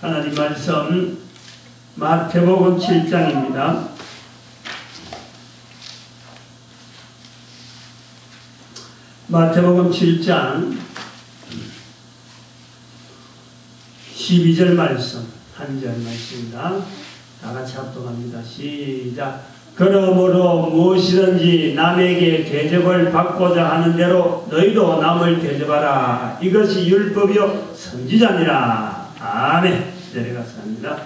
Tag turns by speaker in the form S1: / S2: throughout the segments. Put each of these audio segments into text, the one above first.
S1: 하나님 말씀 마태복음 7장입니다. 마태복음 7장 12절 말씀, 한 절 말씀입니다. 다 같이 합독합니다. 시작. 그러므로 무엇이든지 남에게 대접을 받고자 하는 대로 너희도 남을 대접하라. 이것이 율법이요 선지자니라. 아멘. 내려가서 합니다.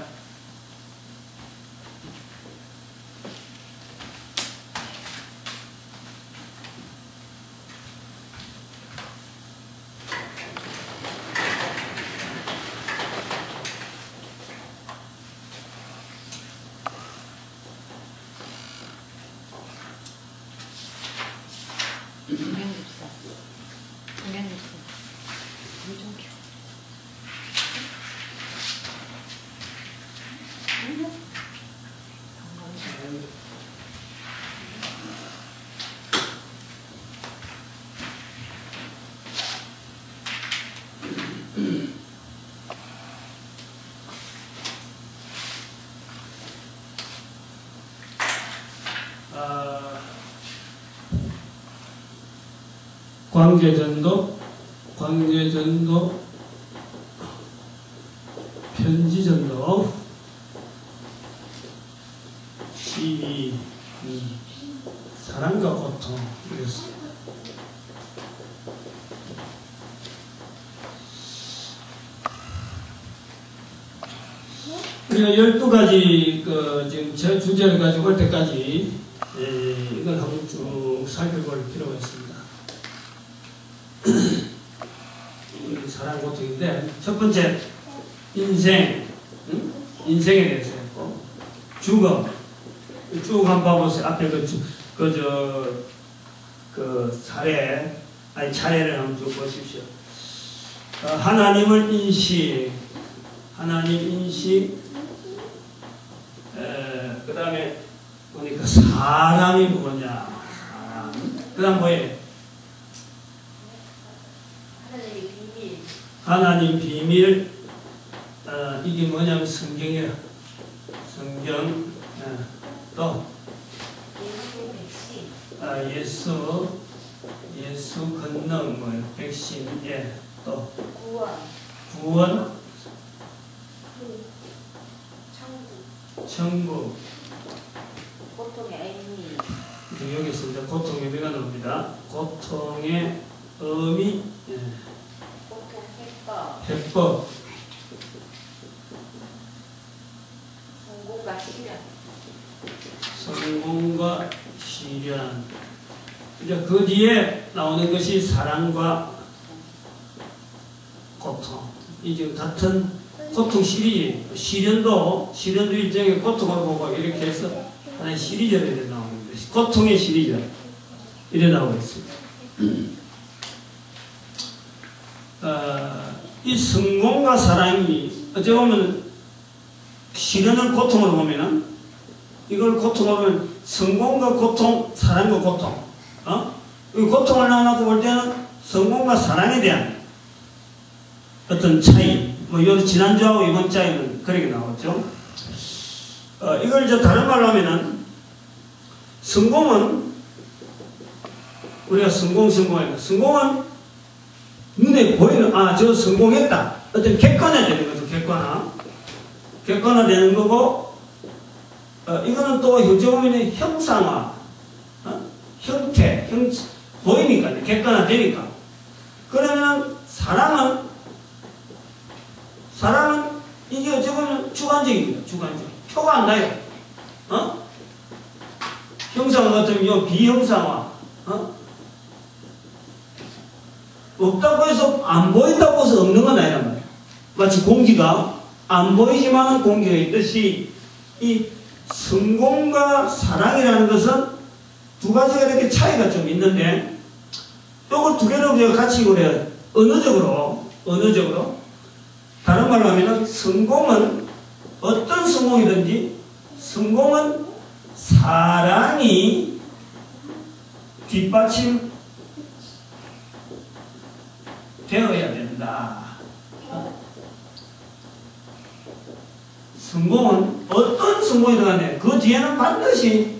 S1: 광제전도, 편지전도, 12, 사랑과 고통. 우리가 12가지 지금 제 주제를 가지고 올 때까지 이걸 한번 쭉 살펴볼 필요가 있습니다. 사랑 고통인데, 첫 번째 인생, 인생에 대해서 했고, 죽음 쭉 한번 봐보세요. 앞에 차례를 한번 쭉 보십시오. 하나님을 인식, 그 다음에 보니까 사랑이 뭐냐, 그 다음 뭐예요? 하나님 비밀. 이게 뭐냐면 성경이야. 성경. 또 예수 건능, 뭐 백신. 또 구원, 천국, 고통의 의미. 여기 있습니다. 고통의 의미가 나옵니다. 고통의 의미. 해법. 성공과 시련. 이제 그 뒤에 나오는 것이 사랑과 고통. 이제 같은 고통 시리즈. 시련도 일종의 고통을 보고 이렇게 해서 하나의 시리즈로 이렇게 나오는 것이 고통의 시리즈. 이래 나오고 있습니다. 이 성공과 사랑이 어찌 보면 시련을 고통으로 보면은 이걸 고통으로 보면 성공과 고통, 사랑과 고통. 이 고통을 나눠서 볼 때는 성공과 사랑에 대한 어떤 차이. 뭐 지난주하고 이번 차이는 그렇게 나왔죠. 이걸 이제 다른 말로 하면은 성공은 우리가 성공은 눈에 보이는, 저 성공했다. 어떤 객관화되는 거죠, 객관화되는 거고, 이거는 또 어쩌면 형상화, 형태, 보이니까, 객관화되니까. 그러면 사랑은 이게 어쩌면 주관적입니다, 주관적. 표가 안 나요. 형상 같으면 비형상화, 없다고 해서 안 보인다고 해서 없는 건 아니란 말이에요. 마치 공기가 안 보이지만 공기가 있듯이 이 성공과 사랑이라는 것은 두 가지가 이렇게 차이가 좀 있는데, 이걸 두 개를 우리가 같이 그래야 언어적으로 다른 말로 하면 성공은 어떤 성공이든지 성공은 사랑이 뒷받침 되어야 된다. 성공은 어떤 성공이든 간에 그 뒤에는 반드시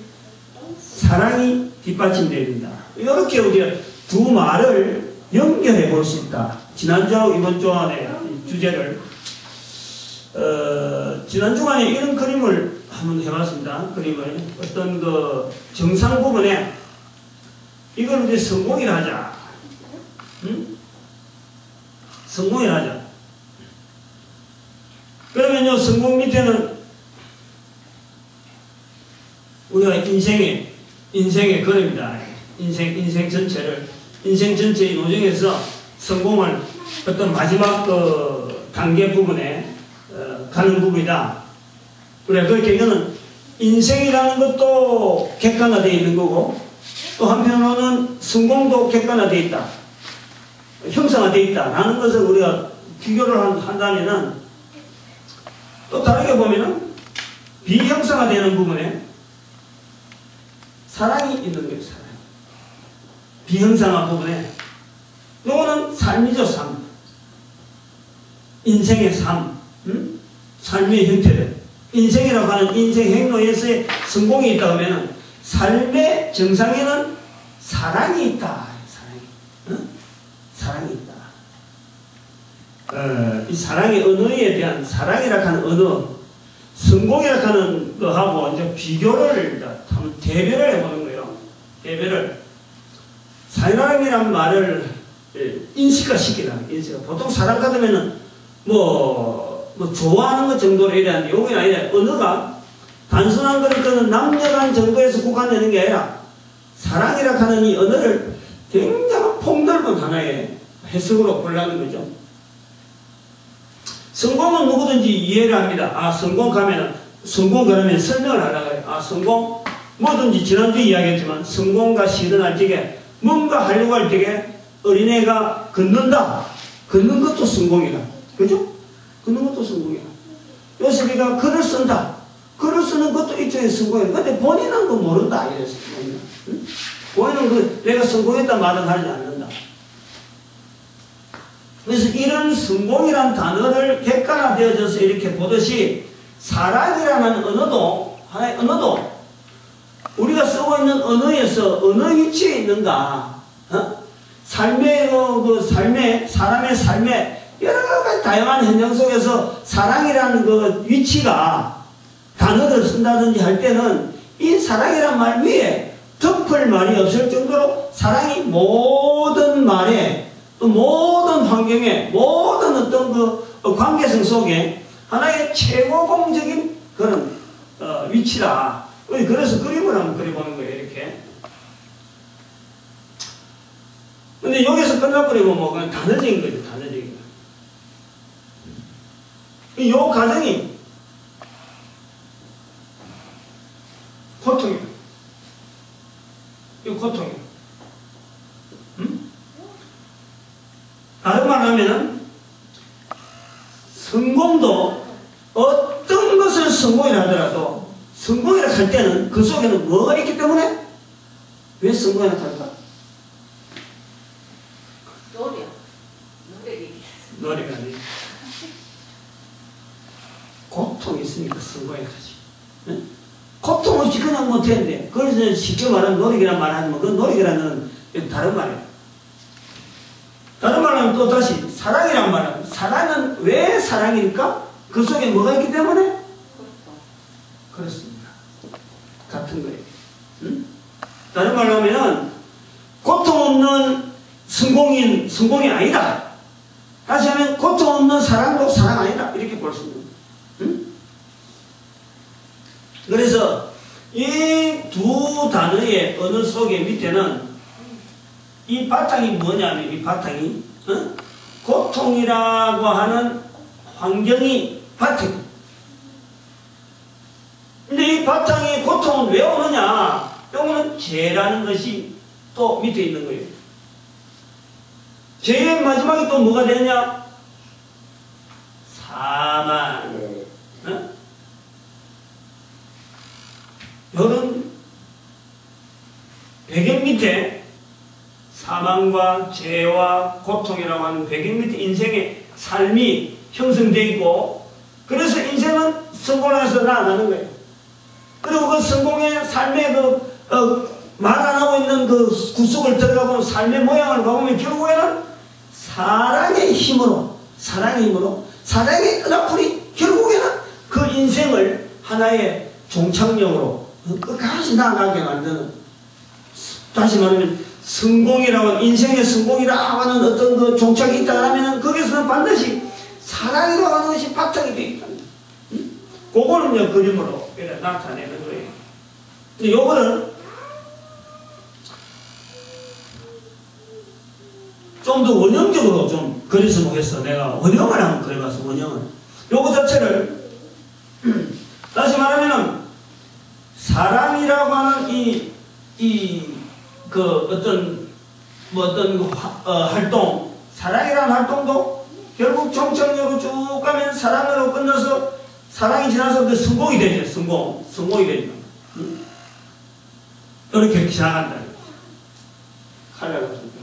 S1: 사랑이 뒷받침되어야 된다. 이렇게 우리가 두 말을 연결해 볼 수 있다. 지난주하고 이번 주 안에 주제를 지난 주간에 이런 그림을 한번 해봤습니다. 그림을 어떤 그 정상 부분에 이걸 우리 성공이라 하자. 응? 성공이라 하자. 그러면요, 성공 밑에는 우리가 인생의 그림이다. 인생 전체의 노정에서 성공을 어떤 마지막 그 단계 부분에 가는 부분이다. 그래, 그렇게 이거는 인생이라는 것도 객관화되어 있는 거고, 또 한편으로는 성공도 객관화되어 있다. 형상화되어 있다. 라는 것을 우리가 비교를 한다면은, 또 다르게 보면은, 비형상화되는 부분에 사랑이 있는 거예요, 사랑. 비형상화 부분에. 요거는 삶이죠, 삶. 인생의 삶. 응? 삶의 형태들. 인생이라고 하는 인생 행로에서의 성공이 있다 하면은 삶의 정상에는 사랑이 있다. 사랑이. 응? 사랑이 있다. 이 사랑의 언어에 대한 사랑이라고 하는 언어, 성공이라고 하는 거하고 이제 비교를 한번 대별을 해보는 거예요. 대별을. 사랑이라는 말을 인식화 시키라. 보통 사랑 같으면은 뭐 좋아하는 것 정도로 해야 되는데, 여기는 아니라 언어가 단순한 그런 남녀간 정도에서 국한되는 게 아니라 사랑이라고 하는 이 언어를 굉장히 폭넓은 하나의 해석으로 보려는 거죠. 성공은 누구든지 이해를 합니다. 아, 성공 가면은, 성공 그러면 설명을 하려고 해요. 아, 성공, 뭐든지 지난주에 이야기했지만, 성공과 실현할 적에, 뭔가 하려고 할 적에, 어린애가 걷는다. 걷는 것도 성공이다. 그죠? 걷는 것도 성공이다. 요셉이가 글을 쓴다. 글을 쓰는 것도 일종의 성공이다. 근데 본인은 그거 모른다. 이랬어. 응? 본인은 내가 성공했다 말은 하지 않는다. 그래서 이런 성공이라는 단어를 객관화되어져서 이렇게 보듯이 사랑이라는 언어도, 하나의 언어도 우리가 쓰고 있는 언어에서 어느 위치에 있는가, 삶의, 사람의 삶의 여러 가지 다양한 현장 속에서 사랑이라는 그 위치가 단어를 쓴다든지 할 때는 이 사랑이란 말 위에 덮을 말이 없을 정도로 사랑이 모든 말에 또 모든 환경에 모든 어떤 그 관계성 속에 하나의 최고공적인 그런 위치라. 그래서 그림을 한번 그려보는 거예요. 이렇게. 근데 여기서 끝나버리면 뭐 그냥 단어적인 거죠. 단어적인 거. 이 과정이 고통이에요. 이 고통이에요. 다른 말로 하면은 성공도 어떤 것을 성공이라 하더라도 성공이라 할 때는 그 속에는 뭐가 있기 때문에 왜 성공이라 할까? 노래가 아니에요. 고통이 있으니까 성공이라 하지. 네? 고통 없이 그냥 못했는데, 그래서 쉽게 말하면 노력이란 말 하면 그 노력이라는 다른 말이에요. 다른 말로 하면 또 다시 사랑이란 말은, 사랑은 왜 사랑일까? 그 속에 뭐가 있기 때문에? 그렇습니다. 같은 거예요. 응? 다른 말로 하면 고통 없는 성공이 아니다. 다시 하면 고통 없는 사랑도 사랑 아니다. 이렇게 볼 수 있는 거예요. 응? 그래서 이 두 단어의 언어 속에 밑에는 이 바탕이 뭐냐면, 이 바탕이 고통이라고 하는 환경이 바탕. 근데 이 바탕이 고통은 왜 오느냐? 요거는 죄라는 것이 또 밑에 있는 거예요. 죄의 마지막에 또 뭐가 되느냐? 사망. 이런 배경 밑에 사망과 죄와 고통이라고 하는 배경 밑에 인생의 삶이 형성되어 있고, 그래서 인생은 성공을 해서 나아가는 거예요. 그리고 그 성공의 삶의 말 안 하고 있는 그 구석을 들어가보면 삶의 모양을 보면 결국에는 사랑의 힘으로, 사랑의 끈앞풀이 결국에는 그 인생을 하나의 종착역으로 끝까지 나아가게 만드는, 다시 말하면 성공이라고, 인생의 성공이라고 하는 어떤 그 종착이 있다 하면 거기서는 반드시 사랑이라고 하는 것이 바탕이 되어 있다. 그거는요, 그림으로 나타내는 거예요. 근데 요거는 좀 더 원형적으로 좀 그려서 보겠어. 내가 원형을 한번 그려봤어, 원형을. 요거 자체를, 다시 말하면은, 사랑이라고 하는 활동, 사랑이라는 활동도 결국 종착역으로 쭉 가면 사랑으로 끝나서 사랑이 지나서 그 성공이 되죠. 성공이 되죠. 이렇게 지나간다. 칼라 같은 거.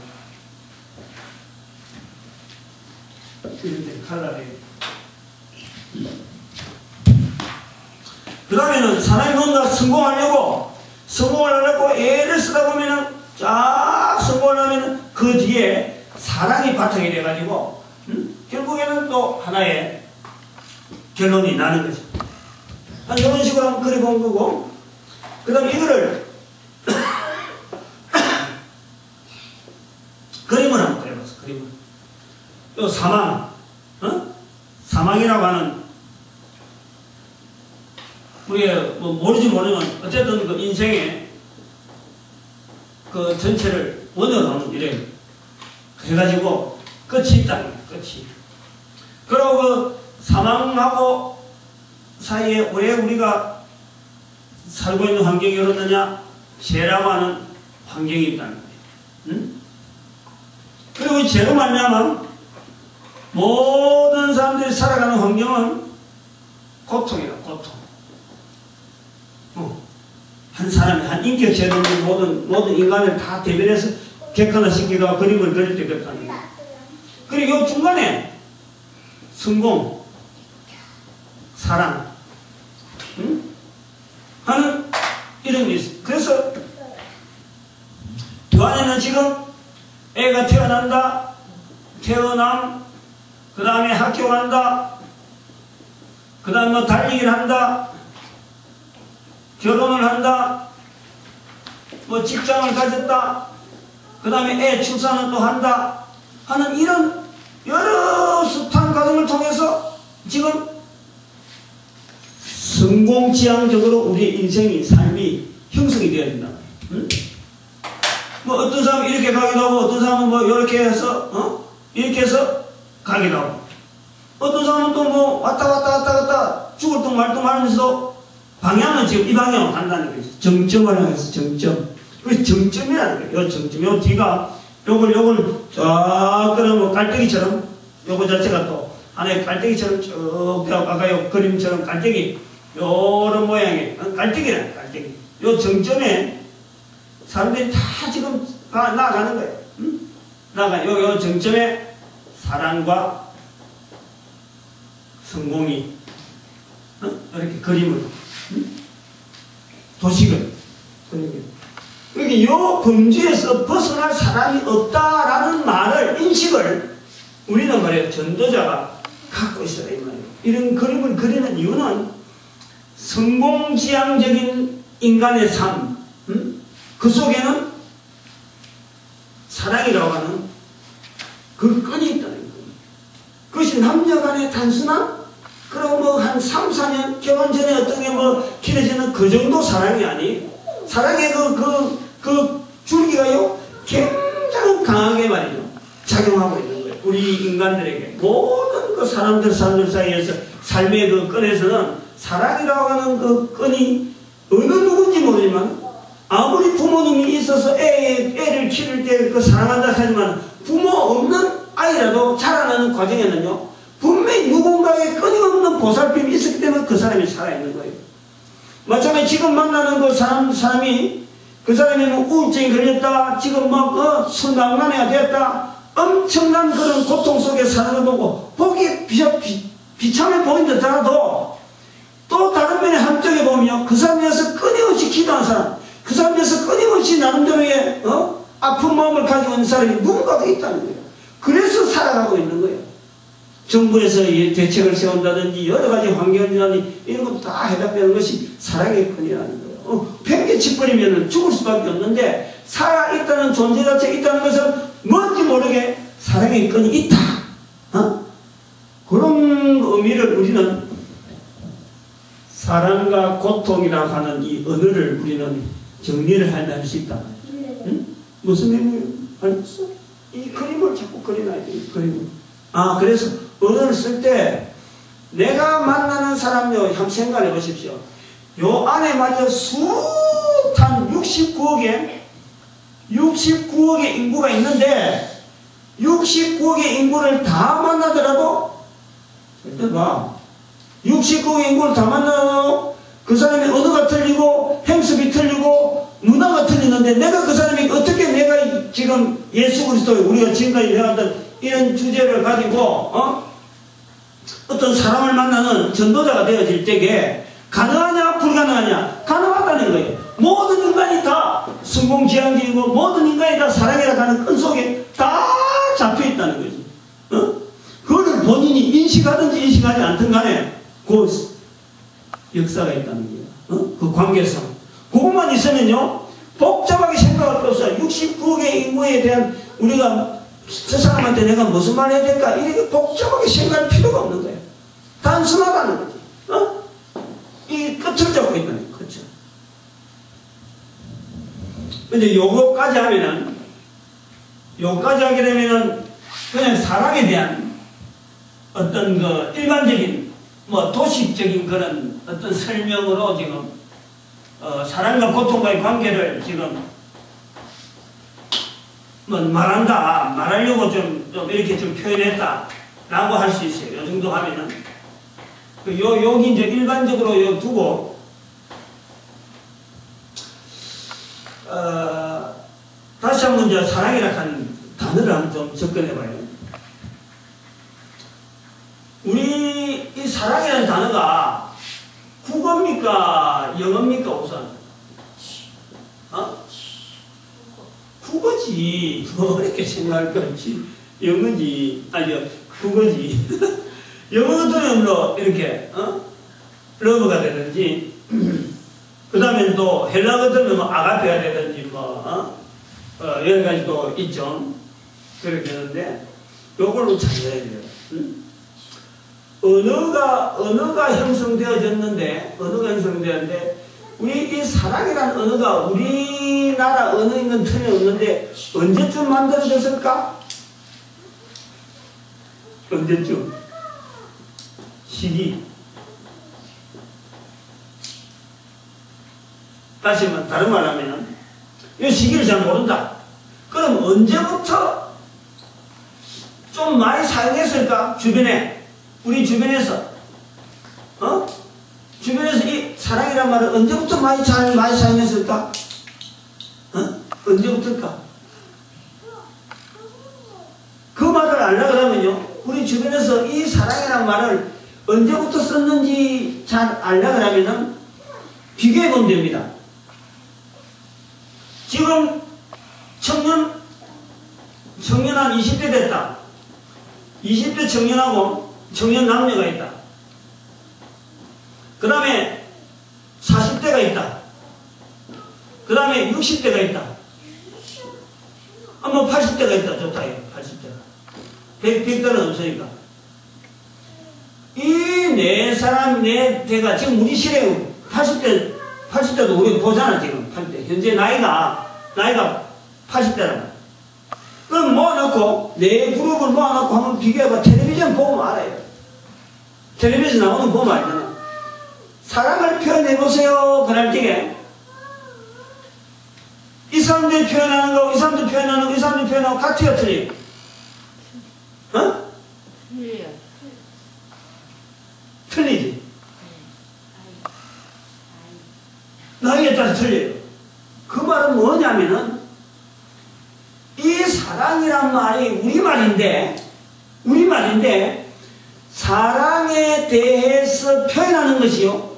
S1: 이렇게 칼라에. 그 다음에는 사람이 뭔가 성공을 하려고 애를 쓰다 보면은 쫙 성공을 하면은 그 뒤에 사랑이 바탕이 돼가지고, 결국에는 또 하나의 결론이 나는 거죠. 한 이런 식으로 한번 그려본 거고, 그 다음에 이거를 그림을 한번 그려봤어, 그림을. 요 사망이라고 하는, 우리가 뭐 모르지 모르면 어쨌든 그 인생의 그 전체를 원형으로 이래 해가지고 끝이 있다는 거예요, 끝이. 그리고 그 사망하고 사이에 왜 우리가 살고 있는 환경이 그렇느냐? 죄라고 하는 환경이 있다는 거예요. 응? 그리고 이 죄로 말미암아 모든 사람들이 살아가는 환경은 고통이다, 고통. 한 사람이, 한 인격체로 모든 인간을 다 대변해서 객관화시키고 그림을 그릴 때 그렇다는 거예요. 그리고 이 중간에 성공, 사랑, 하는 이런 게 있어요. 그래서 그 안에는 지금 애가 태어남, 그 다음에 학교 간다, 그 다음에 뭐 달리기를 한다, 결혼을 한다, 뭐 직장을 가졌다, 그 다음에 애 출산을 또 한다 하는 이런 여러 숱한 과정을 통해서 지금 성공지향적으로 우리 인생이, 삶이 형성이 되어야 된다. 응? 뭐 어떤 사람은 이렇게 가기도 하고, 어떤 사람은 뭐 이렇게 해서 이렇게 해서 가기도 하고, 어떤 사람은 또 뭐 왔다 갔다 죽을 둥 말 둥 하면서 방향은 지금 이 방향으로 간다는 거예요. 정점을 향해서 정점. 그게 정점이라는 거예요. 요 정점. 요 뒤가 요걸 쫙 끌어면 깔때기처럼, 요거 자체가 또 하나의 깔때기처럼 쭉 아까 요 그림처럼 깔때기, 요런 모양의 깔때기라는 거예요. 깔때기. 요 정점에 사람들이 다 지금 나아가는 거예요. 응? 요 정점에 사랑과 성공이 이렇게 그림을, 도식을 그러니까 요 범주에서 벗어날 사람이 없다라는 말을, 인식을 우리는 말이에요, 전도자가 갖고 있어야 이 말이에요. 이런 그림을 그리는 이유는 성공지향적인 인간의 삶, 그 속에는 사랑이라고 하는 그 끈이 있다는 거예요. 그것이 남녀 간의 단순한, 그럼 뭐 한 3, 4년 결혼 전에 어떤 게 뭐 길어지는 그 정도 사랑이 아니에요. 사랑의 그 줄기가요, 굉장히 강하게 말이죠, 작용하고 있는 거예요. 우리 인간들에게. 모든 그 사람들 사이에서 삶의 그 끈에서는 사랑이라고 하는 그 끈이 어느 누군지 모르지만, 아무리 부모님이 있어서 애를 키울 때 그 사랑한다 하지만, 부모 없는 아이라도 자라나는 과정에는요, 분명히 누군가의 끊임없는 보살핌이 있었기 때문에 그 사람이 살아있는 거예요. 마찬가지 지금 만나는 그 사람이 그 사람이 뭐 우울증이 걸렸다, 지금 뭐 순간만해가 됐다, 엄청난 그런 고통 속에 사는 걸 보고 보기 비참해 보인 듯하더라도 또 다른 면에 한쪽에 보면 그 사람 위해서 끊임없이 기도하는 사람, 그 사람 위해서 끊임없이 나름대로의 아픈 마음을 가지고 있는 사람이 누군가가 있다는 거예요. 그래서 살아가고 있는 거예요. 정부에서 대책을 세운다든지 여러 가지 환경이라든지 이런 것도 다 해답되는 것이 사랑의 근이라는 거예요. 팽개쳐버리면 죽을 수밖에 없는데 살아있다는 존재 자체가 있다는 것은 뭔지 모르게 사랑의 끈이 있다. 그런 의미를 우리는 사랑과 고통이라고 하는 이 언어를 우리는 정리를 할 수 있다. 응? 무슨 의미예요? 알겠어? 이 그림을 자꾸 그려놔야 돼. 이 그림을. 그래서 언어를 쓸 때 내가 만나는 사람요, 한번 생각해 보십시오. 요 안에 말이야 숱한 69억의 인구가 있는데 69억의 인구를 다 만나더라도 절대 봐. 69억의 인구를 다 만나도 그 사람의 언어가 틀리고 행습이 틀리고 문화가 틀리는데 내가 그 사람이 어떻게 내가 지금 예수 그리스도 우리가 지금까지 해왔던 이런 주제를 가지고 어떤 사람을 만나는 전도자가 되어질 때에 가능하냐 불가능하냐? 가능하다는 거예요. 모든 인간이 다 성공지향적이고 모든 인간이 다 사랑이라고 하는 끈 속에 다 잡혀있다는 거지. 그거를 본인이 인식하든지 인식하지 않든 간에 그 역사가 있다는 거예요. 그 관계성. 그것만 있으면요 복잡하게 생각할 거 없어요. 69억의 인구에 대한 우리가 저 사람한테 내가 무슨 말 해야 될까 이렇게 복잡하게 생각할 필요가 없는 거예요. 단순하다는 거지. 이 끝을 잡고 있다는 거예요. 그렇죠. 근데 요거까지 하면은 요거까지 하게 되면은 그냥 사랑에 대한 어떤 그 일반적인 뭐 도식적인 그런 어떤 설명으로 지금 사랑과 고통과의 관계를 지금 뭐 말하려고 좀 이렇게 좀 표현했다 라고 할 수 있어요. 요 정도 하면은 여기 이제 일반적으로 요 두고 다시 한번 이제 사랑이라고 하는 단어를 한번 좀 접근해봐요. 우리 이 사랑이라는 단어가 국어입니까? 영어입니까? 우선 국어지. 뭐 이렇게 생각할 거 없지. 영어지. 아니요 국어지. 영어 같은 뭐 이렇게 러브가 되든지 그 다음에 또 헬라 같은 뭐 아가페가 되든지 뭐 여러 가지 또 있죠. 그렇게 되는데 요걸로 찾아야 돼요. 언어가 형성되어졌는데 우리 이 사랑이라는 언어가 우리나라 언어인 건 틀림없는데 언제쯤 만들어졌을까? 언제쯤? 시기. 다시 다른 말 하면 이 시기를 잘 모른다. 그럼 언제부터 좀 많이 사용했을까? 우리 주변에서 주변에서 이 사랑이란 말을 언제부터 많이 사용했을까? 언제부터일까? 그 말을 알려고 하면요 우리 주변에서 이 사랑이란 말을 언제부터 썼는지 잘 알려고 하면은 비교해 보면 됩니다. 지금 청년 한 20대 됐다. 20대 청년하고 청년 남녀가 있다. 그 다음에 40대가 있다. 그 다음에 60대가 있다. 뭐 80대가 있다. 좋다. 80대가. 100대는 없으니까. 이 네 사람, 네 대가 지금 우리 시대에 80대도 우리 보잖아, 지금. 80대. 현재 나이가 80대라고. 그럼 모아놓고, 네 그룹을 모아놓고 한번 비교해봐. 텔레비전 보면 알아요. 텔레비전 나오는 거 보면 알잖아. 사랑을 표현해보세요. 그럴 때에. 이 사람들이 표현하는 거, 이 사람들이 표현하는 거, 이 사람들이 표현하는 거 같아요, 틀려요?
S2: 틀려요.
S1: 틀리지? 나이에 따라서 틀려요. 그 말은 뭐냐면은 이 사랑이란 말이 우리말인데 사랑에 대해서 표현하는 것이요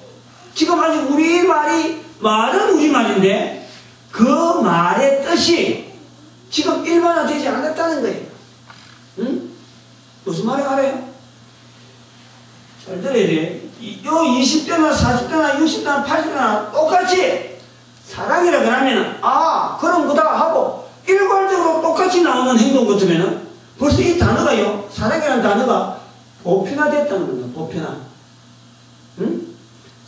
S1: 지금 아직 우리 말은 우리 말인데 그 말의 뜻이 지금 일반화되지 않았다는 거예요. 응? 무슨 말인지 알아요? 잘 들어야 돼. 요 20대나 40대나 60대나 80대나 똑같이 사랑이라 그러면은 그런 거다 하고 일괄적으로 똑같이 나오는 행동 같으면은 벌써 이 단어가요, 사랑이라는 단어가 보편화됐다는 겁니다. 보편화. 응?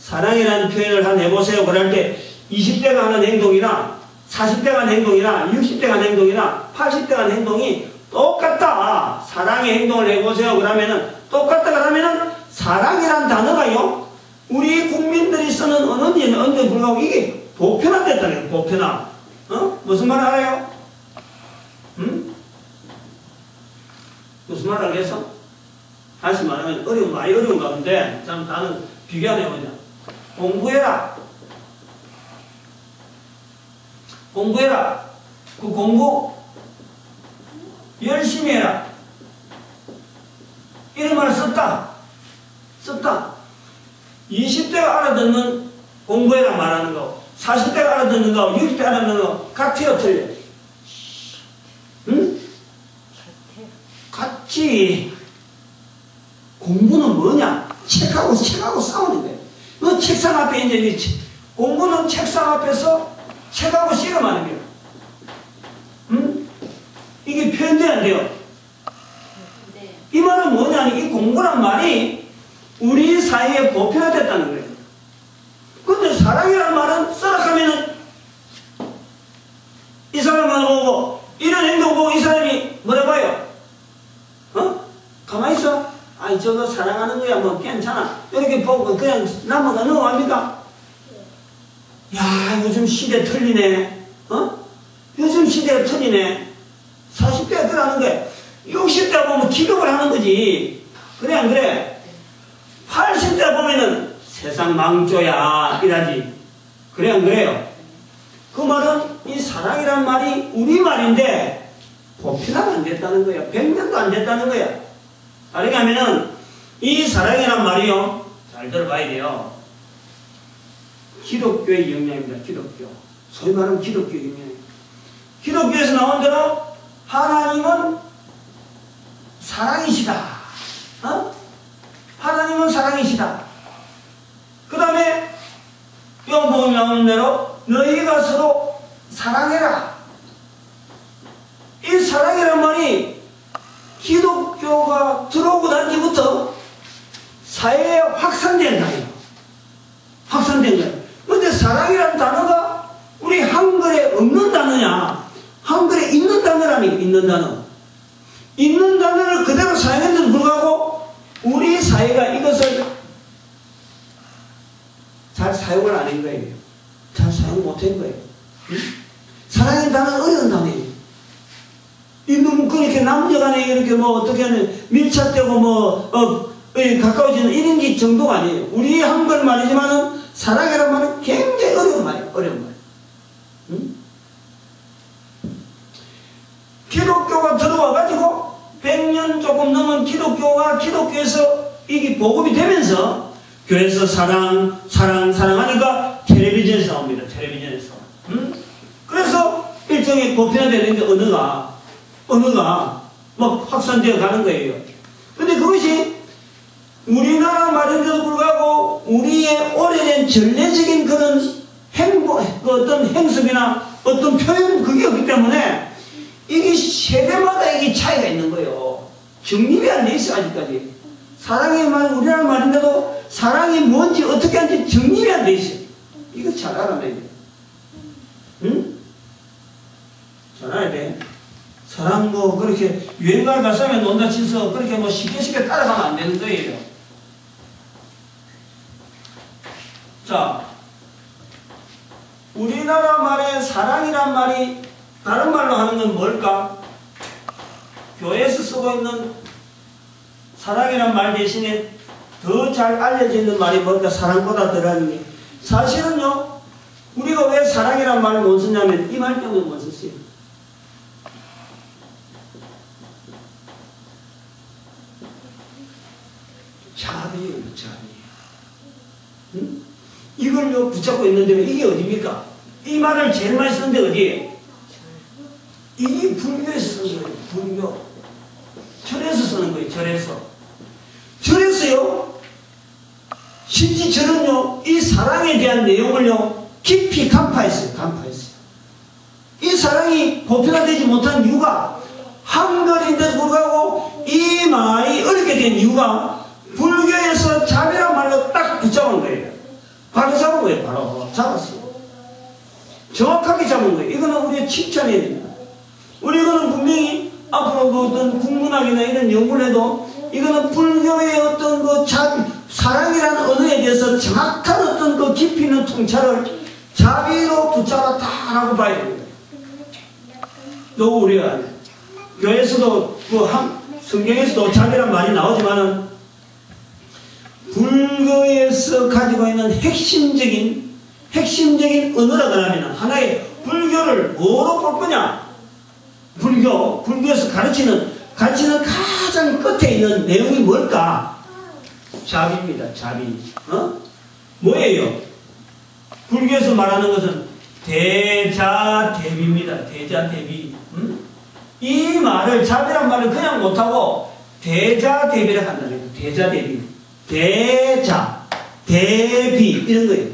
S1: 사랑이라는 표현을 한번 해보세요. 그럴 때 20대가 하는 행동이나 40대가 하는 행동이나 60대가 하는 행동이나 80대가 하는 행동이 똑같다. 사랑의 행동을 해보세요. 그러면은 똑같다 그러면은 사랑이라는 단어가요, 우리 국민들이 쓰는 언어인데 불구하고 이게 보편화됐다는 거예요. 보편화. 무슨 말 알아요? 응? 무슨 말 알겠어? 다시 말하면 많이 어려운 가운데 참 나는 비교하면 해보자. 공부해라. 공부해라. 그 공부 열심히 해라. 이런 말을 썼다. 20대가 알아듣는 공부해라 말하는 거, 40대가 알아듣는 거, 60대가 알아듣는 거 같아요, 틀려? 응? 같지. 공부는 뭐냐? 책하고 싸우는 거예요. 너 책상 앞에 이제 공부는 책상 앞에서 책하고 씨름하는 거예요. 응? 이게 표현돼야 안 돼요. 네. 이 말은 뭐냐? 이 공부란 말이 우리 사이에 보편화됐다는 거예요. 근데 사랑이라는 말은 써락하면은 이 사람만 보고 이런 행동 보고 이 사람이 뭐라 봐요? 가만히 있어? 저거 사랑하는 거야, 뭐 괜찮아. 이렇게 보고 그냥 넘어갑니까? 야, 요즘 시대 틀리네. 요즘 시대가 틀리네. 40대가 그러는 거야. 60대 보면 기겁을 하는 거지. 그래 안 그래? 80대 보면은 세상 망조야 이라지. 그래 안 그래요? 그 말은 이 사랑이란 말이 우리 말인데 보편화가 안 됐다는 거야. 100년도 안 됐다는 거야. 다르게 하면은 이 사랑이란 말이요, 잘 들어봐야 돼요. 기독교의 영향입니다. 기독교. 소위 말하면 기독교의 영향. 기독교에서 나온 대로 하나님은 사랑이시다. 하나님은 사랑이시다. 그 다음에 요복음에 나오는 대로 너희가 서로 사랑해라. 이 사랑이란 말이 기독교가 들어오고 난 뒤부터 사회에 확산된 거예요. 확산된 거예요. 그런데 사랑이라는 단어가 우리 한글에 없는 단어냐? 한글에 있는 단어라니까. 있는 단어. 있는 단어를 그대로 사용했는데도 불구하고 우리 사회가 이것을 잘 사용을 안 한 거예요. 잘 사용 못 한 거예요. 사랑이라는 단어는 어려운 단어예요. 너무 그렇게 남녀간에 이렇게 뭐 어떻게 하면 밀착되고 가까워지는 이런 게 정도가 아니에요. 우리 한글 말이지만은 사랑이라는 말은 굉장히 어려운 말이에요. 어려운 말. 응? 기독교가 들어와가지고 100년 조금 넘은 기독교에서 이게 보급이 되면서 교회에서 사랑하니까 텔레비전에서 나옵니다. 텔레비전에서. 응? 그래서 일종의 보편화되는 게 언어가 막 확산되어 가는 거예요. 근데 그것이 우리나라 말인데도 불구하고 우리의 오래된 전례적인 그런 어떤 행습이나 어떤 표현 그게 없기 때문에 이게 세대마다 이게 차이가 있는 거예요. 정립이 안 돼 있어 아직까지. 사랑의 말은 우리나라 말인데도 사랑이 뭔지 어떻게 하는지 정립이 안 돼 있어. 이거 잘 알아야 돼. 응? 잘 알아야 돼. 사랑 그렇게 유행가를 발사하면 논다 치서 그렇게 쉽게 따라가면 안 되는 거예요. 자, 우리나라 말에 사랑이란 말이 다른 말로 하는 건 뭘까? 교회에서 쓰고 있는 사랑이란 말 대신에 더 잘 알려져 있는 말이 뭘까? 사랑보다 덜하는 게. 사실은요, 우리가 왜 사랑이란 말을 못 쓰냐면 이 말 때문에 못 썼어요. 자비예요, 자비. 응? 이걸요 붙잡고 있는데 이게 어디입니까? 이 말을 제일 많이 쓰는데 어디에? 이게 불교에서 쓰는 거예요. 불교. 절에서 쓰는 거예요. 절에서. 절에서요. 심지 절은요. 이 사랑에 대한 내용을요. 깊이 간파했어요. 간파했어요. 이 사랑이 보편화되지 못한 이유가 한글인데도 불구하고 이 말이 어렵게 된 이유가 불교에서 자비란 말로 딱 붙잡은 거예요. 바로 잡은 거예요. 바로 잡았어요. 정확하게 잡은 거예요. 이거는 우리의 칭찬해야 됩니다. 우리 이거는 분명히 앞으로 그 어떤 국문학이나 이런 연구를 해도 이거는 불교의 어떤 그 사랑이라는 언어에 대해서 정확한 어떤 그 깊이 있는 통찰을 자비로 붙잡았다라고 봐야 됩니다. 또 우리가 교회에서도 성경에서도 자비란 말이 나오지만은 불교에서 가지고 있는 핵심적인 언어라고 하면 하나의 불교를 뭐로 볼 거냐? 불교에서 가르치는 가장 끝에 있는 내용이 뭘까? 자비입니다. 자비. 뭐예요? 불교에서 말하는 것은 대자대비입니다. 대자대비. 이 말을 자비란 말을 그냥 못하고 대자대비라고 한다는 거예요. 대자대비. 대자, 대비 이런 거예요.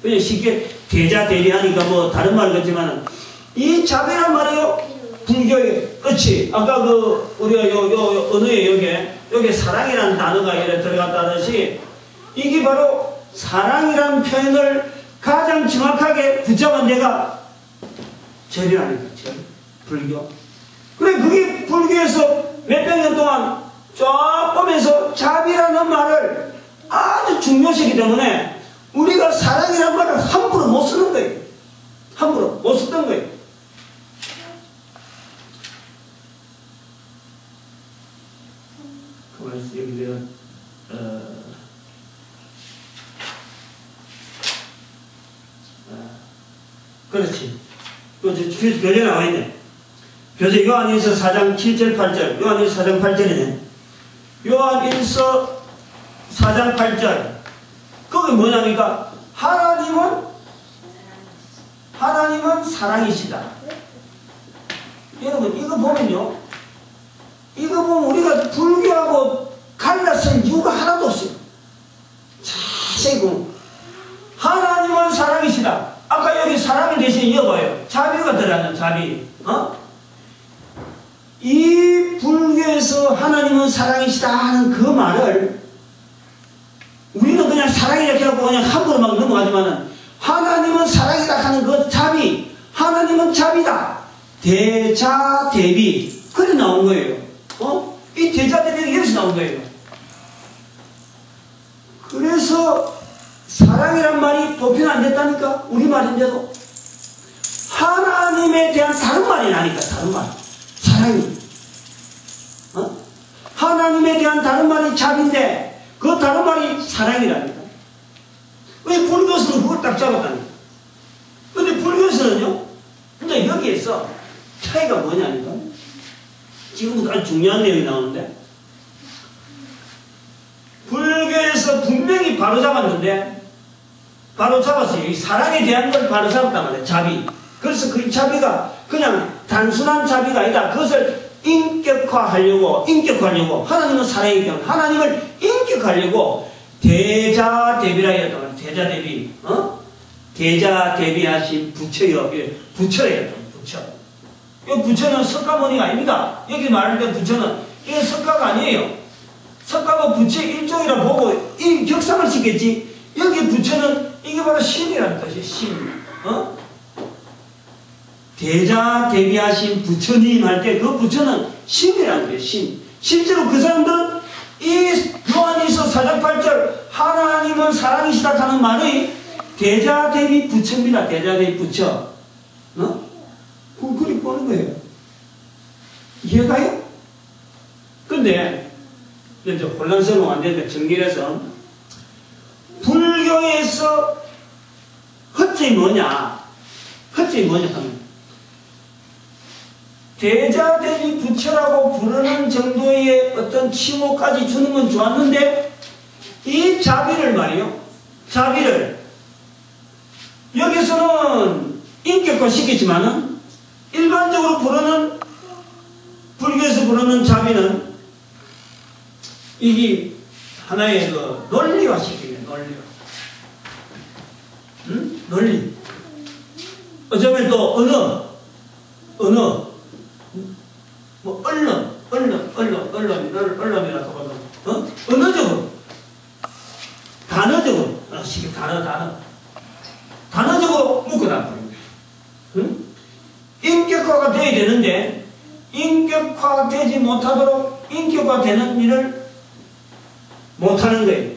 S1: 그냥 쉽게 대자대비 하니까 뭐 다른 말 같지만 이 자비란 말이요. 불교의 끝이 아까 그 우리가 요 언어에 여기에 사랑이라는 단어가 이렇게 들어갔다듯이 이게 바로 사랑이라는 표현을 가장 정확하게 붙잡은 데가 절이라는 거죠. 절. 불교. 그래 그게 불교에서 몇백 년 동안 쫙 보면서 자비라는 말을 아주 중요시하기 때문에 우리가 사랑이라는 말을 함부로 못 쓰는 거예요. 함부로 못 썼던 거예요. 여기 내가 그렇지. 교재 나와 있네. 교재 요한일서 4장 7절 8절. 요한일서 4장 8절이네. 요한일서 4장 8절. 거기 뭐냐니까 하나님은 사랑이시다. 여러분 이거 보면요. 이거 보면 우리가 불교하고 갈라쓴 이유가 하나도 없어요. 자세히 보면 하나님은 사랑이시다. 아까 여기 사랑을 대신 이어봐요. 자비가 들어가는 자비. 이 불교에서 하나님은 사랑이시다 하는 그 말을 우리는 그냥 사랑이라 해갖고 그냥 함부로 막 넘어가지만은 하나님은 사랑이다 하는 그 자비, 하나님은 자비다. 대자대비. 그래 나온 거예요. 이 대자대비는 여기서 나온 거예요. 그래서 사랑이란 말이 보편 안 됐다니까? 우리말인데도. 하나님에 대한 다른 말이 나니까, 다른 말. 사랑이. 하나님에 대한 다른 말이 자비인데, 그 다른 말이 사랑이라니까. 왜 불교에서는 그걸 딱 잡았다니까? 근데 불교에서는요, 근데 여기에서 차이가 뭐냐니까? 지금부터 아주 중요한 내용이 나오는데, 불교에서 분명히 바로 잡았는데, 바로 잡았어요. 이 사랑에 대한 걸 바로 잡았단 말이에요. 자비. 그래서 그 자비가 그냥 단순한 자비가 아니다. 그것을 인격화하려고, 하나님은 사랑이기 때문에 하나님을 인격화하려고 대자대비라 했단 말이에요. 대자대비. 대자대비하신 부처여. 부처예요. 부처. 이 부처는 석가모니가 아닙니다. 여기 말할 때 부처는 이게 석가가 아니에요. 석가가 부처의 일종이라 보고 이 격상을 짓겠지. 여기 부처는 이게 바로 신이라는 뜻이에요. 신. 대자대비하신 부처님 할 때 그 부처는 신이라는 거예요. 신. 실제로 그 사람들은 이 요한일서 4장 8절 하나님은 사랑이시다 하는 말의 대자대비 부처입니다. 대자대비 부처. 그렇게 보는 거예요. 이해가요? 근데 이제 혼란스러우면 안 되니까 정리를 해서 불교에서 허점이 뭐냐 하면 대자대비 부처라고 부르는 정도의 어떤 칭호까지 주는 건 좋았는데 이 자비를 말이요. 자비를 여기서는 인격화 시키지만은 일반적으로 부르는 불교에서 부르는 자비는 이게 하나의 그 논리화 시키는 논리화. 응? 논리. 어쩌면 또 언어, 뭐 언론이라고 하거든. 언어적으로, 단어적으로, 단어적으로 묶어놨다. 응? 인격화가 돼야 되는데 인격화가 되지 못하도록 인격화되는 일을 못하는 거예요.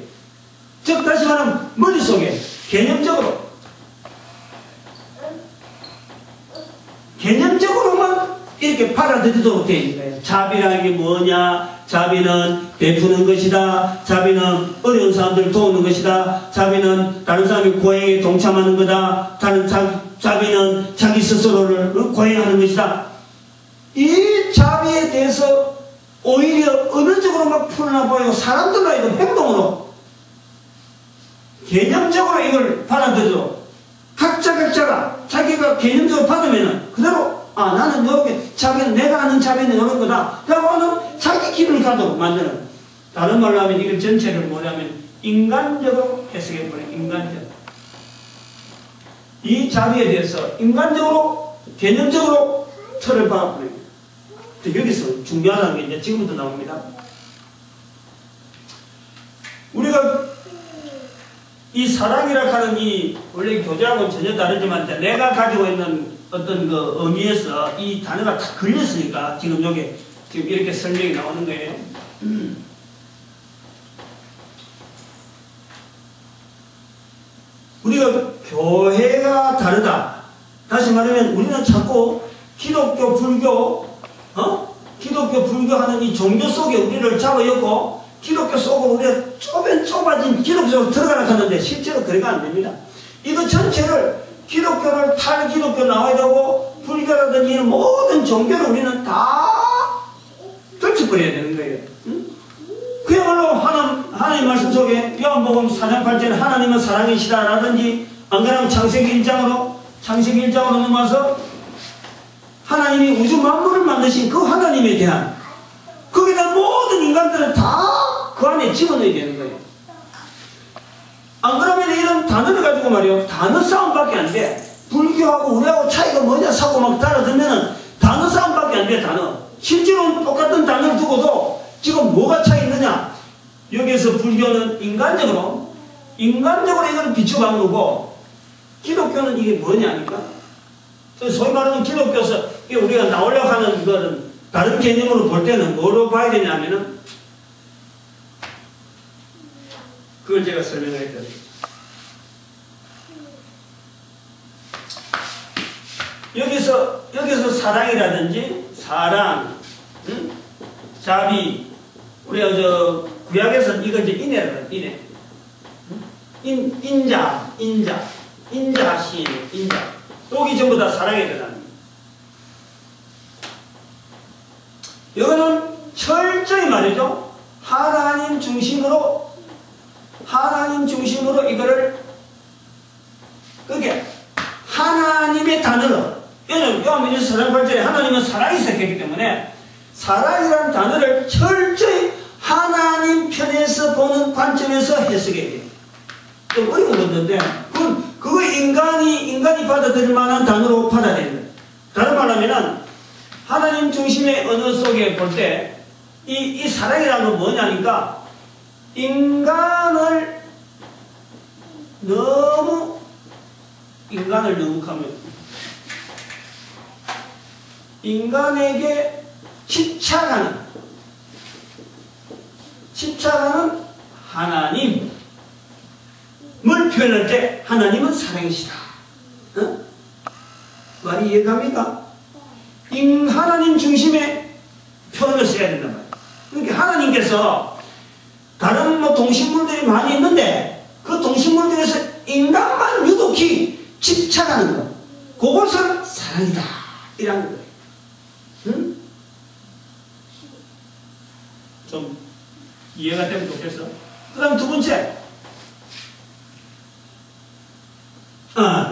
S1: 즉 다시 말하면 머릿속에 개념적으로만 이렇게 받아들이도록 되어 있는 거예요. 자비라는 게 뭐냐? 자비는 베푸는 것이다. 자비는 어려운 사람들을 도우는 것이다. 자비는 다른 사람이 고행에 동참하는 거다. 자비는 자기 스스로를 고행하는 것이다. 이 자비에 대해서 오히려 언어적으로 막 풀어나 보이고 사람들로 하여금 행동으로 개념적으로 이걸 받아들여 각자가 자기가 개념적으로 받으면 그대로 나는 이렇게 자비는 내가 아는 자비는 이런 거다 라고 하는 자기 길을 가도록 만드는, 다른 말로 하면 이걸 전체를 뭐냐면 인간적으로 해석해버려요. 인간적. 이 자비에 대해서 인간적으로 개념적으로 틀을 박아버려요. 여기서 중요하다는 게 이제 지금부터 나옵니다. 우리가 이 사랑이라 하는 이 원래 교재하고는 전혀 다르지만 내가 가지고 있는 어떤 그 의미에서 이 단어가 다 걸렸으니까 지금 여기 지금 이렇게 설명이 나오는 거예요. 우리가 교회가 다르다. 다시 말하면 우리는 자꾸 기독교, 불교, 기독교, 불교 하는 이 종교 속에 우리를 잡아였고 기독교 속으로 우리가 좁아진 기독교 속으로 들어가라 하는데 실제로 그래가 안 됩니다. 이거 전체를 기독교를 탈기독교 나와야 되고 불교라든지 모든 종교를 우리는 다 떨쳐버려야 되는 거예요. 응? 그야말로 하나님 말씀 속에 요한복음 4장 8절에 하나님은 사랑이시다 라든지, 안 그러면 창세기 1장으로 넘어와서 하나님이 우주 만물을 만드신 그 하나님에 대한 거기다 모든 인간들을 다 그 안에 집어넣어야 되는 거예요. 안 그러면 이런 단어를 가지고 말이요, 단어 싸움밖에 안 돼. 불교하고 우리하고 차이가 뭐냐 사고 막 달아들면은 단어 싸움밖에 안 돼. 단어. 실제로는 똑같은 단어를 두고도 지금 뭐가 차이 있느냐? 여기에서 불교는 인간적으로 이걸 비춰간 거고, 기독교는 이게 뭐냐니까? 소위 말하는 기독교에서 우리가 나오려고 하는 거는 다른 개념으로 볼 때는 뭐로 봐야 되냐면은, 그걸 제가 설명을 했거든요. 여기서 사랑이라든지 응? 자비, 우리가 구약에서는 이걸 이제 인애라고 해요. 인자, 인자신, 인자. 여기 전부 다 사랑에 들어갑니다. 이거는 철저히 말이죠. 하나님 중심으로 이거를, 그게 하나님의 단어로, 요한복음 4장 8절에 하나님은 사랑이 시작했기 때문에 사랑이라는 단어를 철저히 하나님 편에서 보는 관점에서 해석해야 돼요. 좀 어려운 건데, 그거 인간이 받아들일 만한 단어로 받아들여야 돼요. 다른 말로 하면은, 하나님 중심의 언어 속에 볼 때, 이 사랑이라는 건 뭐냐니까, 인간을 너무 하면, 인간에게 집착하는 하나님을 표현할 때 하나님은 사랑이시다. 말이 이해갑니까? 하나님 중심의 표현을 써야 된단 말이에요. 그러니까 하나님께서 다른 동식물들이 많이 있는데 그 동식물들에서 인간만 유독히 집착하는 것, 그것을 사랑이다 이라는 거예요. 응? 좀 이해가 되면 좋겠어. 그 다음 두 번째,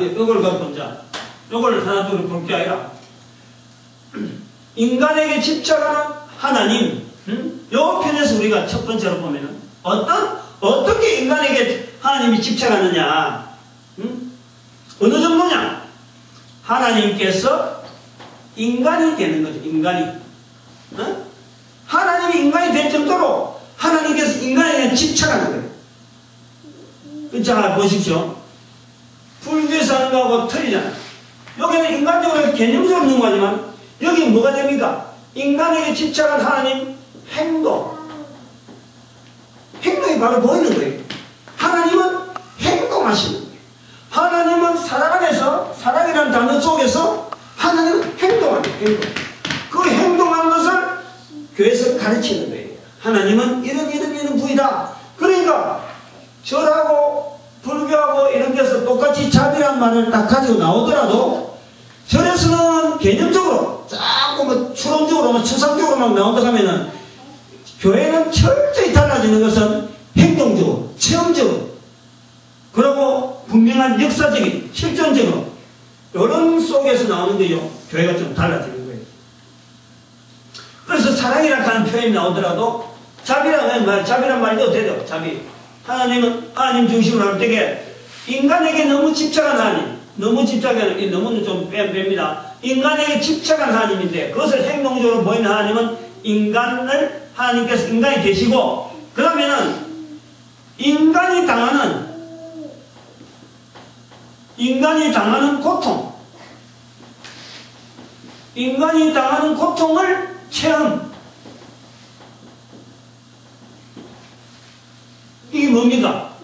S1: 이걸 갖고 보자. 이걸 하나 둘 볼 게 아니라 인간에게 집착하는 하나님. 요 편에서 우리가 첫 번째로 보면은 어떻게 인간에게 하나님이 집착하느냐? 어느 정도냐? 하나님께서 인간이 되는 거죠. 인간이. 하나님이 인간이 될 정도로 하나님께서 인간에게 집착하는 거예요. 자, 보십시오. 불교에서 하는 거하고 틀리잖아요. 여기는 인간적으로 개념적으로 있는 거지만 여기 뭐가 됩니까? 인간에게 집착한 하나님 행동이 바로 보이는 거예요. 하나님은 행동하시는 거예요. 하나님은 사랑 안에서, 사랑이라는 단어 속에서 하나님은 행동하는 거예요. 그 행동하는 것을 교회에서 가르치는 거예요. 하나님은 이런 부위다. 그러니까 절하고 불교하고 이런 데서 똑같이 자비란 말을 딱 가지고 나오더라도 절에서는 개념적으로 자꾸 뭐 추론적으로 뭐 추상적으로 막 나온다 하면은 교회는 철저히 달라지는 것은 행동적으로, 체험적으로, 그리고 분명한 역사적인, 실존적으로 이런 속에서 나오는 거죠. 교회가 좀 달라지는 거예요. 그래서 사랑이라고 하는 표현이 나오더라도 자비란 말도 되죠. 자비. 하나님은 하나님 중심으로 할 때에 인간에게 너무 집착한 하나님, 너무는 좀 뺍니다. 인간에게 집착한 하나님인데 그것을 행동적으로 보이는 하나님은 하나님께서 인간이 되시고, 그러면은 인간이 당하는 고통을 체험. 이게 뭡니까?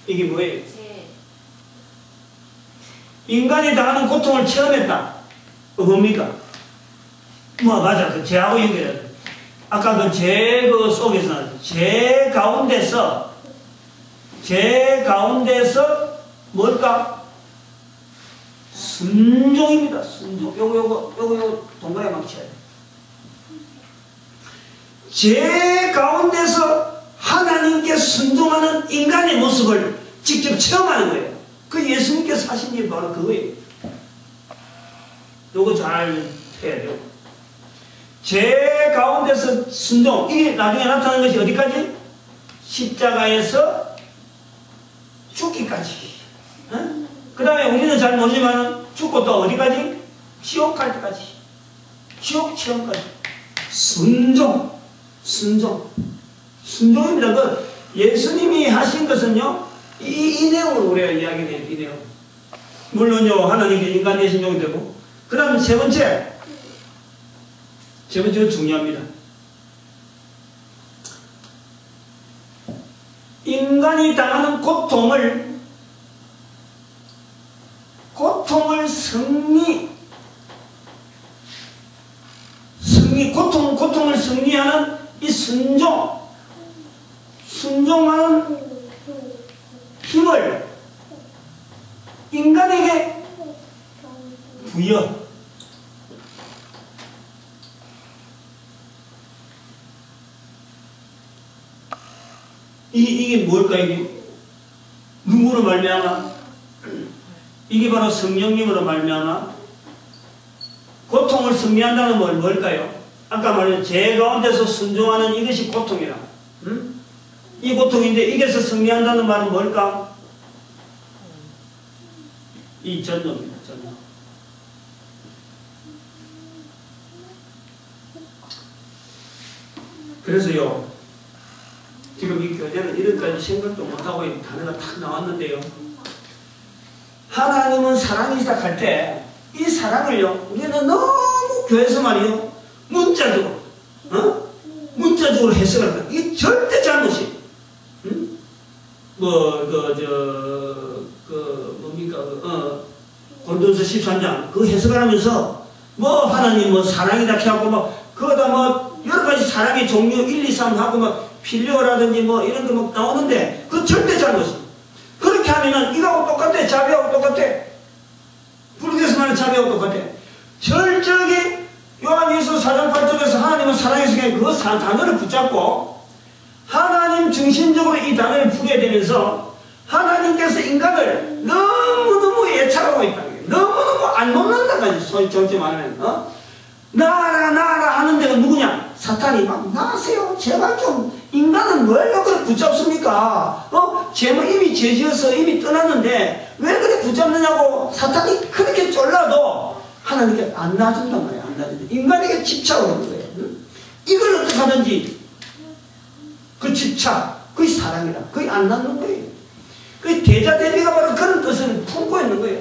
S1: 이게 뭐예요? 인간이 당하는 고통을 체험했다. 뭡니까? 맞아. 그 죄하고 연결해. 아까 그 죄 속에서는 죄 가운데서 뭘까? 순종입니다. 순종. 요거 동그라미 막 쳐야 돼. 죄 가운데서 하나님께 순종하는 인간의 모습을 직접 체험하는 거예요. 그 예수님께서 하신 일이 바로 그거예요. 요거 잘 해야 돼요. 죄 가운데서 순종. 이게 나중에 나타나는 것이 어디까지? 십자가에서 죽기까지. 그 다음에 우리는 잘 모르지만 죽고 또 어디까지? 지옥 갈 때까지. 지옥 체험까지. 순종입니다. 그 예수님이 하신 것은요, 이 내용으로 우리가 이야기해요. 이 내용. 물론요, 하나님께 인간 대신 종이 되고. 그 다음 세 번째가 중요합니다. 인간이 당하는 고통을 고통을 승리하는 이 순종하는 힘을 인간에게 부여. 이게 뭘까? 이게 누구로 말미암아? 이게 바로 성령님으로 말미암아 고통을 승리한다는 건 뭘까요? 아까 말한 죄 가운데서 순종하는 이것이 고통이라. 이 고통인데 이게서 승리한다는 말은 뭘까? 이 전도입니다. 전도. 그래서요, 지금 이 교재는 이런까지 생각도 못하고 이 단어가 탁 나왔는데요. 하나님은 사랑이시다 할 때 이 사랑을요, 우리는 너무 교회에서 말이요, 문자적으로 해석을 한다. 이게 절대 잘못이에요. 고린도서 13장 그 해석을 하면서 하나님 사랑이다 해갖고 그거다 여러 가지 사랑의 종류 1, 2, 3 하고 필요라든지 이런 거 나오는데 그거 절대 잘못이에요. 그렇게 하면은 이거하고 똑같아. 자비하고 똑같아. 불교에서 말하는 자비하고 똑같아. 철저하게 요한일서 4장 8절에서 하나님은 사랑에서 그냥 그 단어를 붙잡고 하나님 중심적으로 이 단어를 풀게 되면서 하나님께서 인간을 너무너무 애착하고 있다는 거예요. 너무너무 안 놓는다까지 소위 정치 말하면 나아라 하는 데가 누구냐? 사탄이 막 나가세요. 제발 좀 인간은 왜 그렇게 붙잡습니까? 죄는 이미 죄지어서 이미 떠났는데 왜 그렇게 붙잡느냐고 사탄이 그렇게 쫄라도 하나님께 안 놔준단 말이에요. 안 놔준다. 인간에게 집착을 하는 거예요. 이걸 어떻게 하든지 그 집착, 그게 사랑이라. 그게 안 놔는 거예요. 그 대자대비가 바로 그런 뜻을 품고 있는 거예요.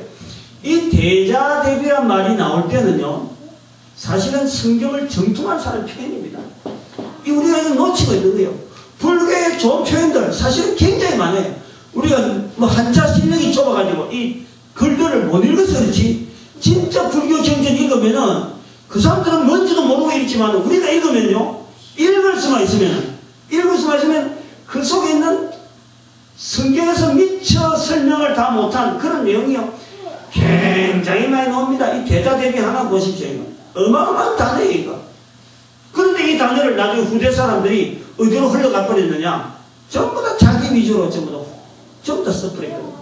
S1: 이 대자대비란 말이 나올 때는요, 사실은 성경을 정통한 사람 표현입니다. 우리가 이거 놓치고 있는 거예요. 불교의 좋은 표현들 사실은 굉장히 많아요. 우리가 뭐 한자 실력이 좁아가지고 이 글들을 못 읽어서 그렇지, 진짜 불교 경전 읽으면은 그 사람들은 뭔지도 모르고 읽지만 우리가 읽으면요, 읽을 수만 있으면 그 속에 있는 성경에서 미처 설명을 다 못한 그런 내용이요, 굉장히 많이 나옵니다. 이 대자대비 하나 보십시오. 이거 어마어마한 단어예요, 이거. 그런데 이 단어를 나중에 후대 사람들이 어디로 흘러가 버렸느냐? 전부 다 자기 위주로 전부 다 써버렸거든요.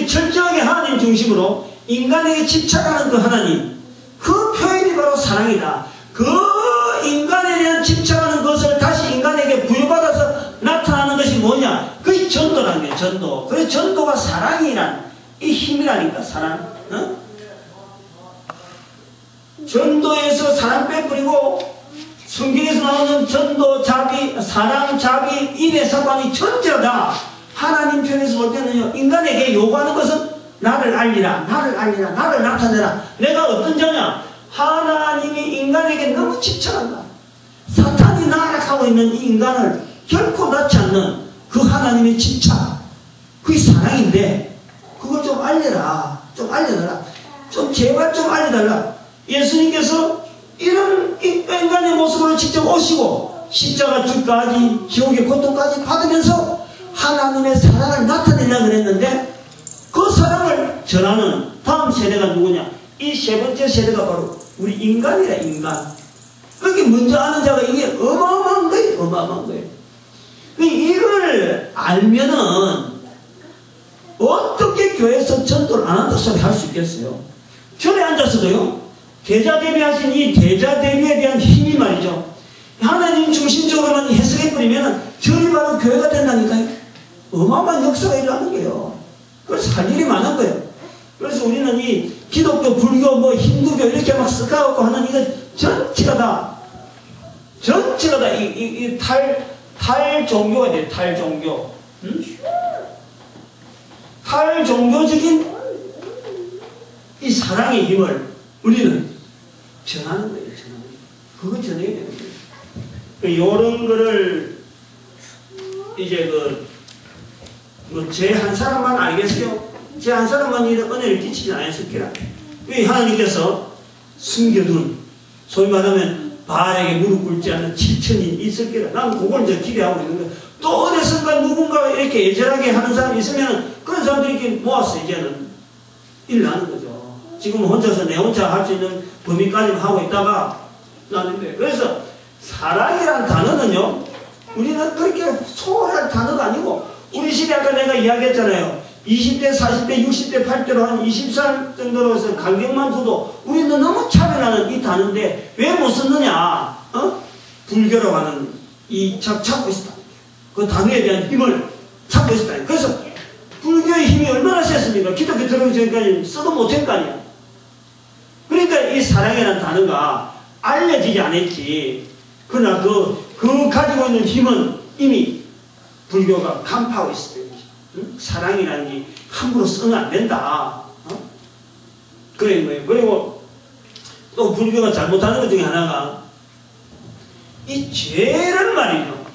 S1: 철저하게 하나님 중심으로 인간에게 집착하는 그 하나님, 그 표현이 바로 사랑이다. 그 인간에 대한 집착하는 것을 다시 인간에게 부여받아서 나타나는 것이 뭐냐? 그게 전도라는 거예요, 전도. 그래서 전도가 사랑이란 이 힘이라니까, 사랑. 전도에서 사랑 빼버리고 성경에서 나오는 전도, 자비, 사랑, 자비, 인의 사관이 전체가 다 하나님 편에서 볼 때는요, 인간에게 요구하는 것은 나를 알리라, 나를 나타내라. 내가 어떤 자냐? 하나님이 인간에게 너무 집착한다. 사탄이 나락하고 있는 이 인간을 결코 낳지 않는 그 하나님의 집착, 그게 사랑인데 그걸 좀 알려라, 좀 알려달라, 좀 제발 좀 알려달라. 예수님께서 이런 인간의 모습으로 직접 오시고 십자가 죽까지 지옥의 고통까지 받으면서 하나님의 사랑을 나타내려고 그랬는데, 그 사랑을 전하는 다음 세대가 누구냐? 이 세 번째 세대가 바로 우리 인간이라, 인간. 그게 먼저 아는 자가 이게 어마어마한 거예요. 어마어마한 거예요. 이걸 알면은 어떻게 교회에서 전도를 안 한다 소리 할 수 있겠어요? 절에 앉아서도요, 대자대비하신 이 대자대비에 대한 힘이 말이죠, 하나님 중심적으로만 해석해버리면 절이 바로 교회가 된다니까요. 어마어마한 역사가 일어나는 거예요. 그래서 할 일이 많은 거예요. 그래서 우리는 이 기독교, 불교, 뭐 힌두교 이렇게 막 섞어갖고 하는 이거 전체가 다 탈종교가 돼요. 탈종교. 탈종교적인 이 사랑의 힘을 우리는 전하는 거예요. 전하는 거예요. 그거 전해야 되는 거예요. 요런 거를 이제 제 한 사람만 알겠어요? 제 한 사람만 이런 은혜를 끼치지 않았을게라. 하나님께서 숨겨둔, 소위 말하면 바알에게 무릎 꿇지 않는 7천이 있을게라. 나는 그걸 이제 기대하고 있는 거예요. 또 어디선가 누군가 이렇게 예절하게 하는 사람이 있으면 그런 사람들이 이렇게 모아서 이제는 일 나는 거죠. 지금 혼자서 내 혼자 할 수 있는 범위까지만 하고 있다가 나는데, 그래서 사랑이란 단어는요, 우리는 그렇게 소홀할 단어가 아니고, 우리 시대 아까 내가 이야기했잖아요. 20대, 40대, 60대, 80대로 한 20살 정도로 해서 간격만 둬도 우리는 너무 차별하는 이 단어인데 왜 못 썼느냐? 불교라고 하는 이 찾고 있었다. 그 단어에 대한 힘을 찾고 있었다. 그래서 불교의 힘이 얼마나 셌습니까? 기독교 들어오기 전까지 써도 못할 거 아니야. 그러니까 이 사랑이라는 단어가 알려지지 않았지. 그러나 그 가지고 있는 힘은 이미 불교가 간파하고 있어요. 사랑이라는 게 함부로 쓰면 안 된다. 그런 거예요. 그리고 또 불교가 잘못하는 것 중에 하나가 이 죄를 말이죠.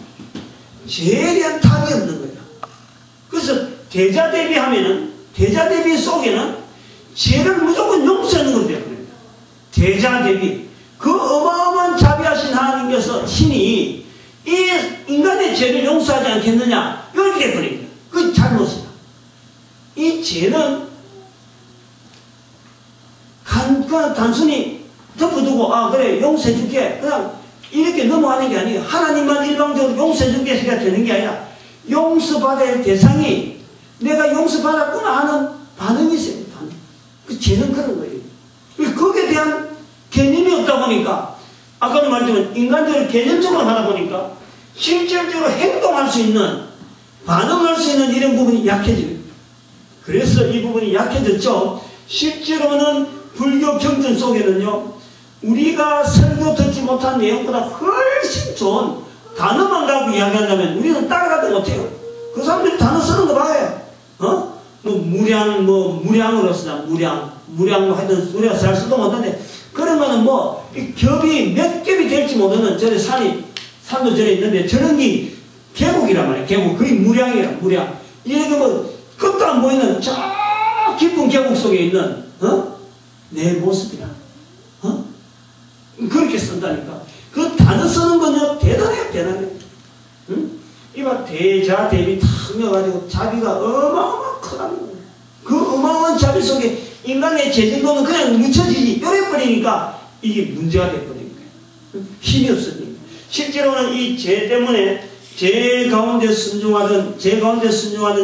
S1: 죄에 대한 답이 없는 거예요. 그래서 대자대비하면은, 대자대비 속에는 죄를 무조건 용서하는 걸 되는 거예요. 대자대비. 그 어마어마한 자비하신 하나님께서 신이 이 인간의 죄를 용서하지 않겠느냐, 이렇게 돼버립니다. 그게 잘못이다. 이 죄는 그냥 단순히 덮어두고 그래 용서해줄게 그냥 이렇게 넘어가는 게 아니에요. 하나님만 일방적으로 용서해줄게 해야 되는 게 아니라 용서받아야 할 대상이 내가 용서받았구나 하는 반응이 있어요. 그 죄는 그런 거예요. 거기에 대한 개념이 없다 보니까 아까도 말했지만 인간적으로 개념적으로 하다 보니까 실질적으로 행동할 수 있는 반응할 수 있는 이런 부분이 약해지는 거예요. 그래서 이 부분이 약해졌죠. 실제로는 불교 경전 속에는요 우리가 설교 듣지 못한 내용보다 훨씬 좋은 단어만 갖고 이야기한다면 우리는 따라가지 못해요. 그 사람들이 단어 쓰는 거 봐요. 무량으로 쓰자. 무량로 하여튼 우리가 잘 쓰도 못하는데 그러면은 이 겹이 몇 겹이 될지 모르는 저래 산도 저래 있는데 저런 게 계곡이란 말이에요. 계곡. 거의 무량이라, 무량. 이렇게 끝도 안 보이는 저 깊은 계곡 속에 있는, 내 모습이라. 그렇게 쓴다니까. 그 단어 쓰는 건요, 대단해요, 대단해요. 이봐, 대자, 대비 탁 넣어가지고 자비가 어마어마 크다는 거예요. 그 어마어마한 자비 속에 인간의 재정도는 그냥 묻혀지지, 요래버리니까 이게 문제가 돼버리는 거예요. 힘이 없으니까. 실제로는 이 죄 때문에 죄 가운데 순종하는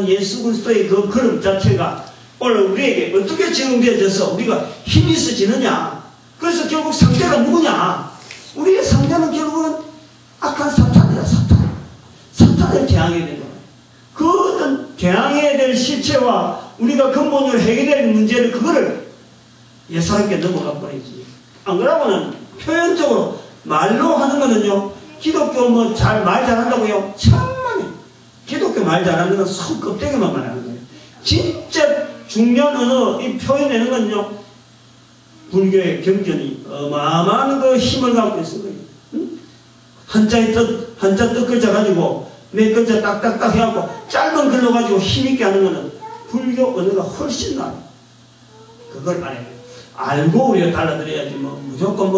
S1: 예수 그리스도의 그 걸음 자체가 오늘 우리에게 어떻게 적용되어져서 우리가 힘이 있어지느냐. 그래서 결국 상대가 누구냐. 우리의 상대는 결국은 악한 사탄이다. 사탄을 대항해야 되는 거예요. 그 어떤 대항해야 될 실체와 우리가 근본적으로 해결해야 될 문제를 그거를 예사롭게 넘어가 버리지. 안 그러면은 표현적으로 말로 하는 거는요. 기독교 말 잘한다고요? 천만에. 기독교 말 잘하는 건 손 껍데기만 말하는 거예요. 진짜 중요한 언어, 이 표현하는 건요. 불교의 경전이 어마어마한 그 힘을 갖고 있는 거예요. 한자 뜻 글자 가지고 몇 글자 딱딱딱 해갖고 짧은 글로 가지고 힘있게 하는 거는 불교 언어가 훨씬 나아요. 그걸 말해야 돼요. 알고 우리가 달라드려야지 무조건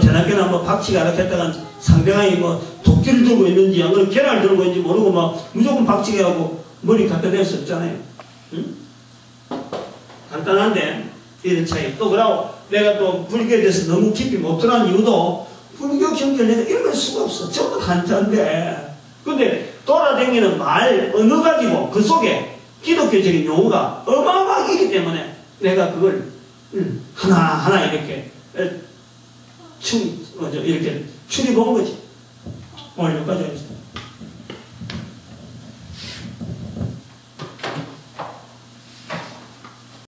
S1: 대학교나 박치기 알아 했다가 상대방이 도끼를 들고 있는지 안 그러면 계란을 들고 있는지 모르고 무조건 박치기 하고 머리 갖다 댈 수 없잖아요. 응? 간단한데 이런 차이. 또 그러고 내가 또 불교에 대해서 너무 깊이 못 들어간 이유도 불교 경전을 내가 읽을 수가 없어. 전부 한자인데. 근데 돌아다니는 말, 언어 가지고 그 속에 기독교적인 용어가 어마어마하기 때문에 내가 그걸 하나하나 이렇게 이렇게 추리본 거지. 오늘 여기까지 하겠습니다.